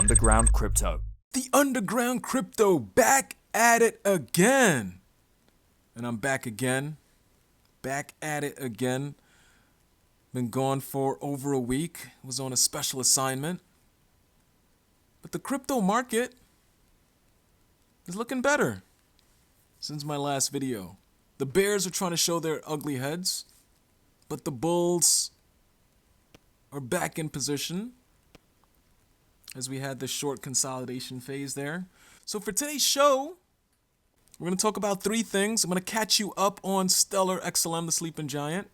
underground crypto. The underground crypto back at it again. And I'm back again. Back at it again. Been gone for over a week. Was on a special assignment. But the crypto market is looking better since my last video. The bears are trying to show their ugly heads, but the bulls are back in position as we had this short consolidation phase there. So for today's show, we're going to talk about three things. I'm going to catch you up on Stellar XLM, the sleeping giant.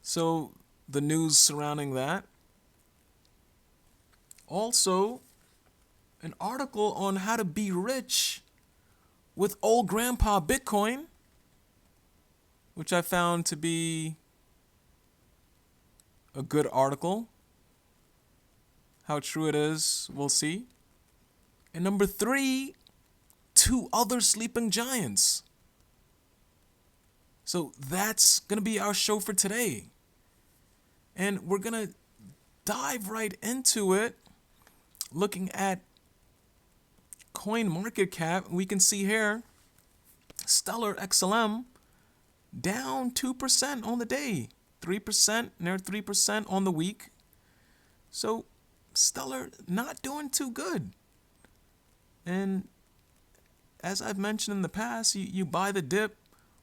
So the news surrounding that. Also, an article on how to be rich with old grandpa Bitcoin, which I found to be a good article. How true it is, we'll see. And number three, two other sleeping giants. So that's going to be our show for today. And we're going to dive right into it, looking at coinmarketcap. We can see here, Stellar XLM down 2% on the day, 3%, near 3% on the week. So Stellar not doing too good. And as I've mentioned in the past, you buy the dip.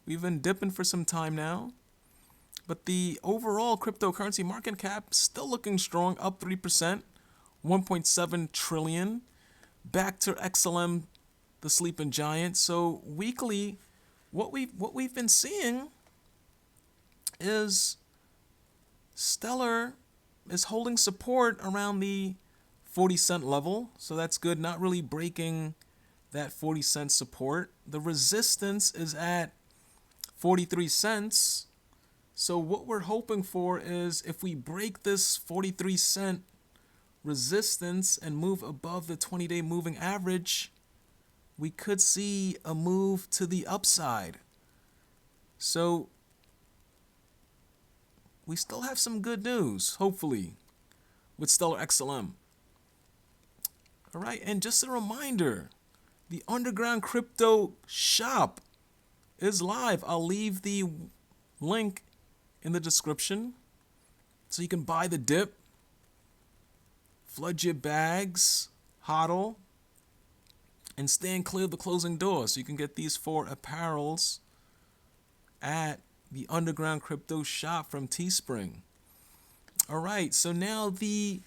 We've been dipping for some time now. But the overall cryptocurrency market cap still looking strong, up 3%, 1.7 trillion. Back to XLM, the sleeping giant. So weekly, what we've been seeing is Stellar is holding support around the 40-cent level. So that's good, not really breaking that 40-cent support. The resistance is at 43 cents. So what we're hoping for is if we break this 43-cent resistance and move above the 20-day moving average, we could see a move to the upside. So we still have some good news, hopefully, with Stellar XLM. All right, and just a reminder, the Underground Crypto Shop is live. I'll leave the link in the description so you can buy the dip, flood your bags, hodl, and stand clear of the closing door so you can get these 4 apparels at the Underground Crypto Shop from Teespring. All right, so now the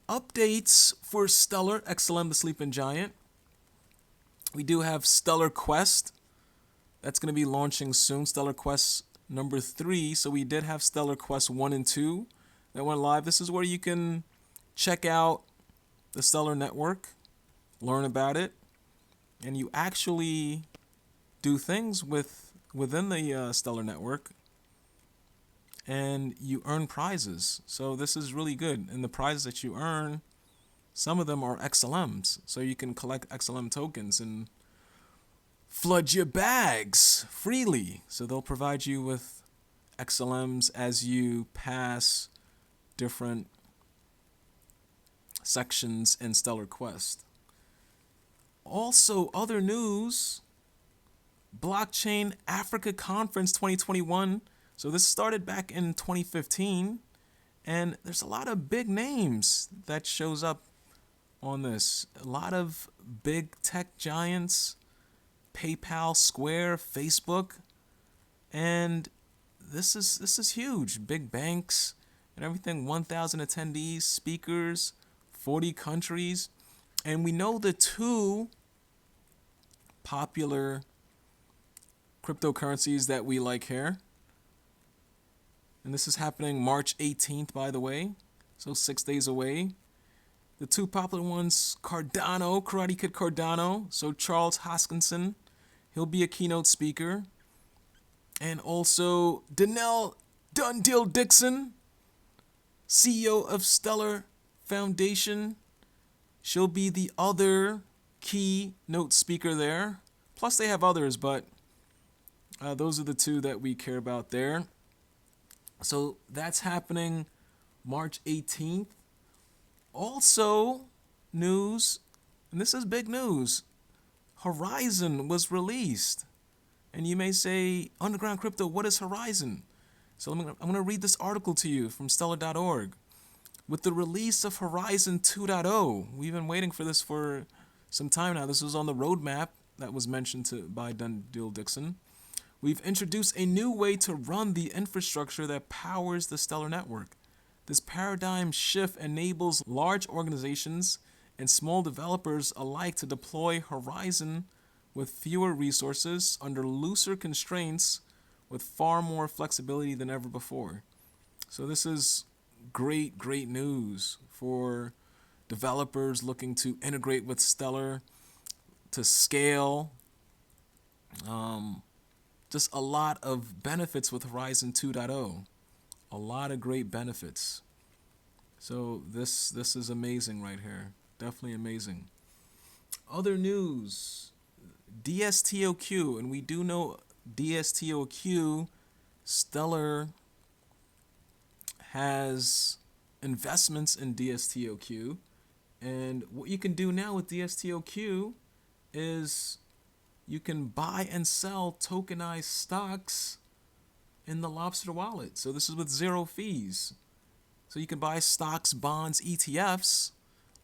updates for Stellar XLM, the sleeping giant. We do have Stellar Quest. That's going to be launching soon, Stellar Quest number 3. So we did have Stellar Quest 1 and 2 that went live. This is where you can check out the Stellar network, learn about it, and you actually do things within the Stellar network, and you earn prizes. So this is really good. And the prizes that you earn, some of them are XLMs. So you can collect XLM tokens and flood your bags freely. So they'll provide you with XLMs as you pass different sections in Stellar Quest. Also, other news, Blockchain Africa Conference 2021. So this started back in 2015, and there's a lot of big names that shows up on this. A lot of big tech giants, PayPal, Square, Facebook, and this is huge. Big banks and everything. 1,000 attendees, speakers, 40 countries, and we know the 2 popular cryptocurrencies that we like here. And this is happening March 18th, by the way, so 6 days away. The 2 popular ones, Cardano, Karate Kid Cardano. So Charles Hoskinson, he'll be a keynote speaker. And also Danelle Dundee Dixon, CEO of Stellar Foundation. She'll be the other keynote speaker there. Plus they have others, but those are the 2 that we care about there. So that's happening March 18th. Also, news, and this is big news. Horizon was released. And you may say, Underground Crypto, what is Horizon? So I'm going to read this article to you from stellar.org. With the release of Horizon 2.0, we've been waiting for this for some time now. This was on the roadmap that was mentioned by Dundee Dixon. We've introduced a new way to run the infrastructure that powers the Stellar network. This paradigm shift enables large organizations and small developers alike to deploy Horizon with fewer resources, under looser constraints, with far more flexibility than ever before. So this is great news for developers looking to integrate with Stellar, to scale. Just a lot of benefits with Horizon 2.0. A lot of great benefits. So this is amazing right here. Definitely amazing. Other news, DSTOQ, and we do know DSTOQ, Stellar has investments in DSTOQ, and what you can do now with DSTOQ is you can buy and sell tokenized stocks in the Lobster wallet. So this is with zero fees. So you can buy stocks, bonds, ETFs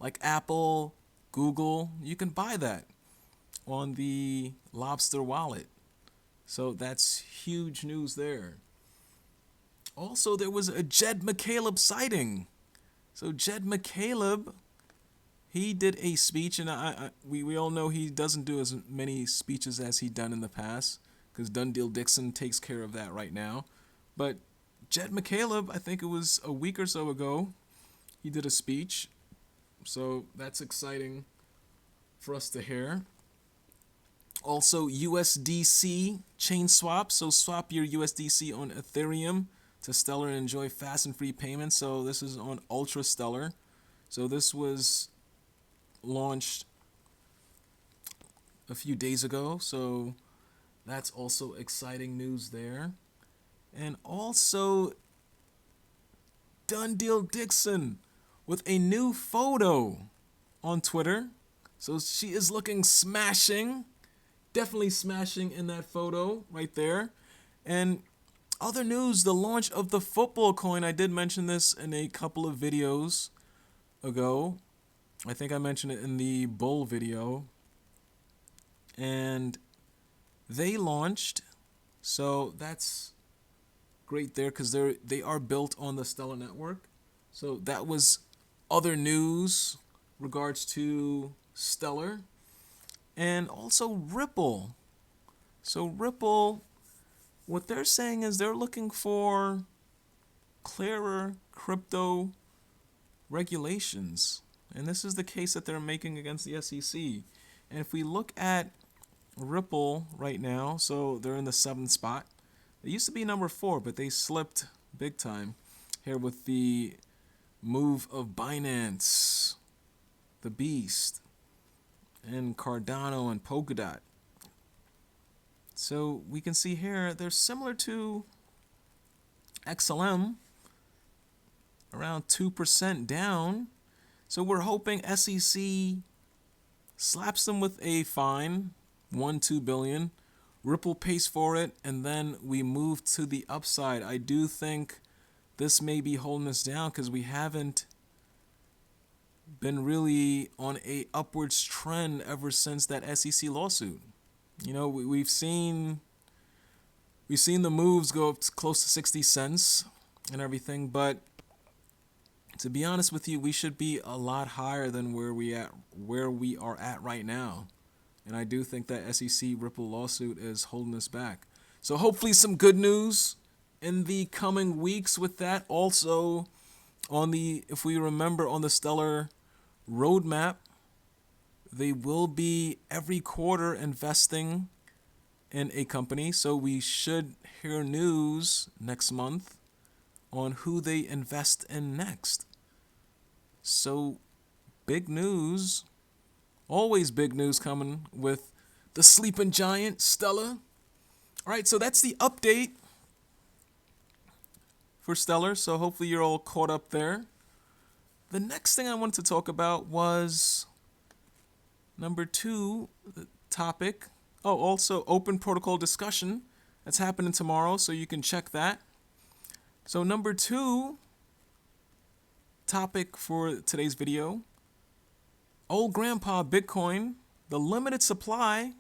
like Apple, Google. You can buy that on the Lobster wallet. So that's huge news there. Also, there was a Jed McCaleb sighting. So Jed McCaleb, he did a speech, and we all know he doesn't do as many speeches as he done in the past, because Dundee Dixon takes care of that right now. But Jed McCaleb, I think it was a week or so ago, he did a speech. So that's exciting for us to hear. Also, USDC chain swap. So swap your USDC on Ethereum to Stellar and enjoy fast and free payments. So this is on Ultra Stellar. So this was launched a few days ago. So that's also exciting news there. And also, Dundee Dixon with a new photo on Twitter. So she is looking smashing. Definitely smashing in that photo right there. And other news, the launch of the football coin. I did mention this in a couple of videos ago. I think I mentioned it in the Bull video. And they launched. So that's great there, because they are built on the Stellar network. So that was other news regards to Stellar. And also Ripple. So Ripple, what they're saying is they're looking for clearer crypto regulations. And this is the case that they're making against the SEC. And if we look at Ripple right now, so they're in the 7th spot. They used to be number 4, but they slipped big time here with the move of Binance, the Beast, and Cardano and Polkadot. So we can see here they're similar to XLM, around 2% down. So we're hoping SEC slaps them with a fine, $2 billion. Ripple pays for it, and then we move to the upside. I do think this may be holding us down because we haven't been really on a upwards trend ever since that SEC lawsuit. You know, we've seen the moves go up to close to 60 cents and everything, but to be honest with you, we should be a lot higher than where we are at right now. And I do think that SEC Ripple lawsuit is holding us back. So hopefully some good news in the coming weeks with that. Also, if we remember on the Stellar roadmap, they will be every quarter investing in a company. So we should hear news next month on who they invest in next. So big news. Always big news coming with the sleeping giant, Stellar. All right, so that's the update for Stellar. So hopefully you're all caught up there. the next thing I wanted to talk about was number 2 topic. Oh, also open protocol discussion. That's happening tomorrow, so you can check that. So number 2 topic for today's video, old grandpa Bitcoin, the limited supply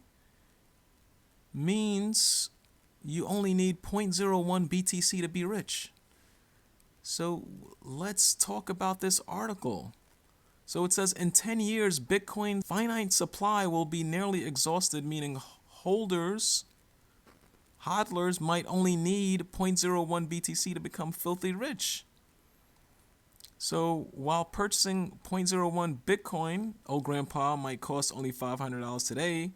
means you only need 0.01 BTC to be rich. So let's talk about this article. So it says in 10 years, Bitcoin finite supply will be nearly exhausted, meaning hodlers might only need 0.01 BTC to become filthy rich. So while purchasing 0.01 Bitcoin, old grandpa might cost only $500 today,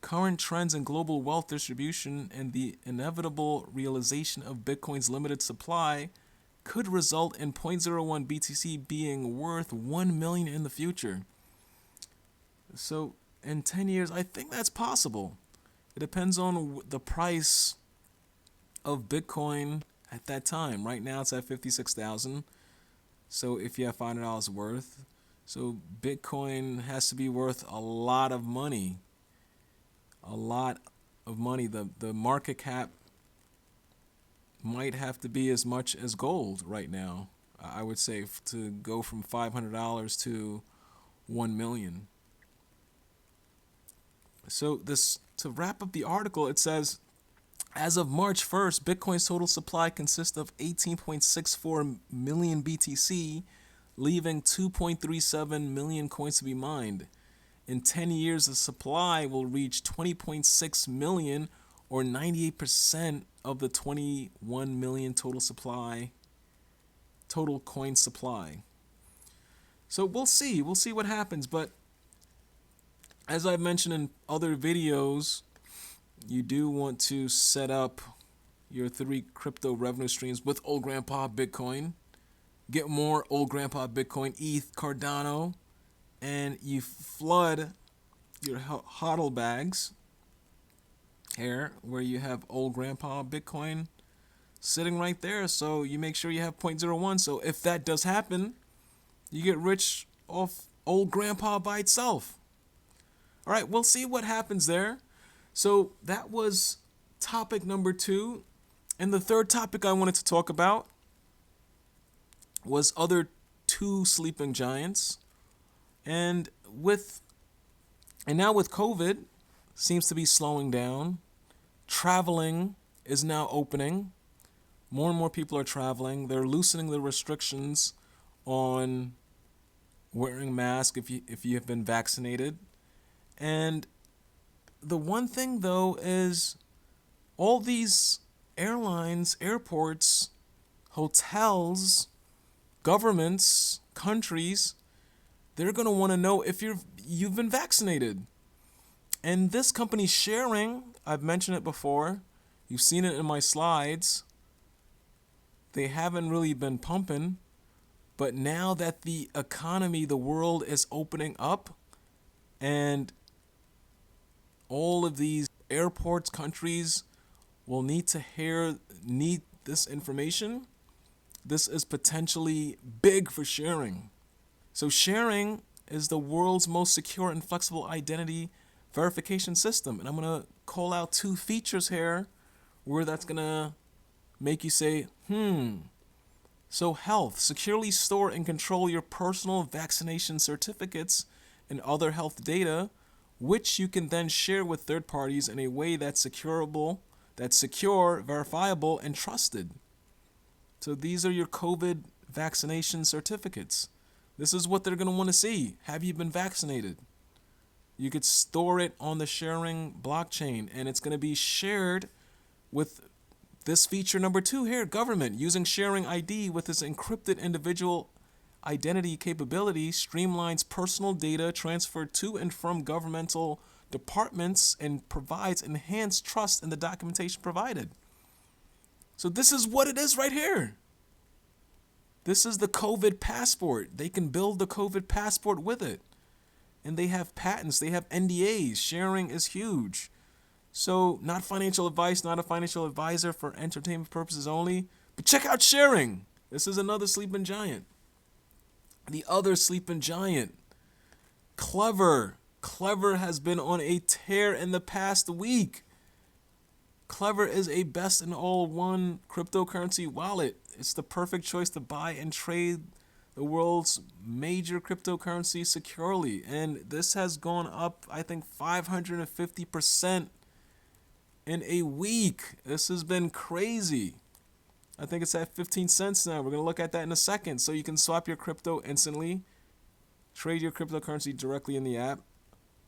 current trends in global wealth distribution and the inevitable realization of Bitcoin's limited supply could result in 0.01 BTC being worth 1 million in the future. So in 10 years, I think that's possible. It depends on the price of Bitcoin at that time. Right now it's at 56,000. So if you have $500 worth, so Bitcoin has to be worth a lot of money. A lot of money. The market cap might have to be as much as gold right now, I would say, to go from $500 to 1 million. So to wrap up the article, it says, as of March 1st, Bitcoin's total supply consists of 18.64 million BTC, leaving 2.37 million coins to be mined. In 10 years, the supply will reach 20.6 million, or 98% of the 21 million total coin supply. So we'll see what happens. But as I've mentioned in other videos, you do want to set up your 3 crypto revenue streams with old grandpa Bitcoin. Get more old grandpa Bitcoin, ETH, Cardano, and you flood your hodl bags here where you have old grandpa Bitcoin sitting right there. So you make sure you have 0.01. So if that does happen, you get rich off old grandpa by itself. All right, we'll see what happens there. So that was topic number 2. And the third topic I wanted to talk about was other 2 sleeping giants. And now with COVID, seems to be slowing down. Traveling is now opening. More and more people are traveling. They're loosening the restrictions on wearing masks if you have been vaccinated. And the one thing, though, is all these airlines, airports, hotels, governments, countries, they're going to want to know if you've been vaccinated. And this company Sharing, I've mentioned it before. You've seen it in my slides. They haven't really been pumping. But now that the economy, the world is opening up, and all of these airports, countries will need this information, this is potentially big for Sharing. So Sharing is the world's most secure and flexible identity verification system. And I'm going to call out 2 features here where that's going to make you say, So health, securely store and control your personal vaccination certificates and other health data, which you can then share with third parties in a way that's secure, verifiable, and trusted. So these are your COVID vaccination certificates. This is what they're going to want to see. Have you been vaccinated? You could store it on the Sharing blockchain, and it's going to be shared with this feature number 2 here, government. Using Sharing ID with its encrypted individual identity capability streamlines personal data transferred to and from governmental departments and provides enhanced trust in the documentation provided. So this is what it is right here. This is the COVID passport. They can build the COVID passport with it. And they have patents. They have NDAs. Sharing is huge. So not financial advice, not a financial advisor, for entertainment purposes only. But check out Sharing. This is another sleeping giant. The other sleeping giant, Clever. Clever has been on a tear in the past week. Clever is a best-in-all-one cryptocurrency wallet. It's the perfect choice to buy and trade the world's major cryptocurrency securely. And this has gone up, I think, 550% in a week. This has been crazy. I think it's at 15 cents now. We're going to look at that in a second. So you can swap your crypto instantly, trade your cryptocurrency directly in the app.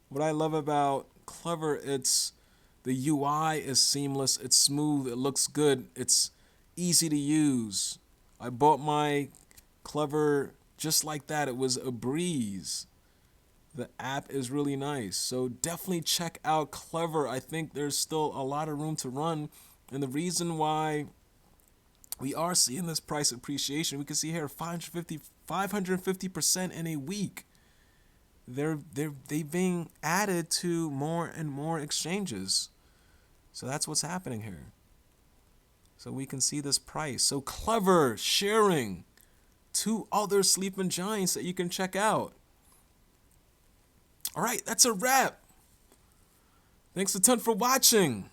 What I love about Clever, it's the UI is seamless, it's smooth, it looks good, it's easy to use. I bought my Clever just like that. It was a breeze. The app is really nice. So definitely check out Clever. I think there's still a lot of room to run. And the reason why we are seeing this price appreciation, we can see here 550% in a week. They've been added to more and more exchanges. So that's what's happening here. So we can see this price. So Clever sharing 2 other sleeping giants that you can check out. All right, that's a wrap. Thanks a ton for watching.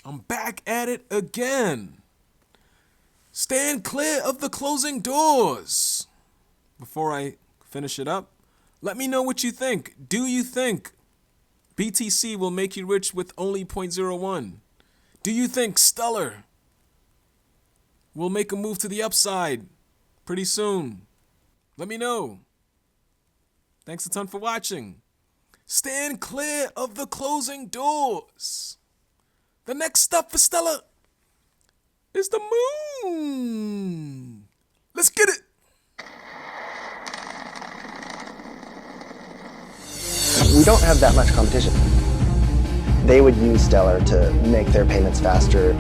I'm back at it again. Stand clear of the closing doors. Before I finish it up, let me know what you think. Do you think BTC will make you rich with only 0.01? Do you think Stellar will make a move to the upside pretty soon? Let me know. Thanks a ton for watching. Stand clear of the closing doors. The next stop for Stellar is the moon. Let's get it. We don't have that much competition. They would use Stellar to make their payments faster.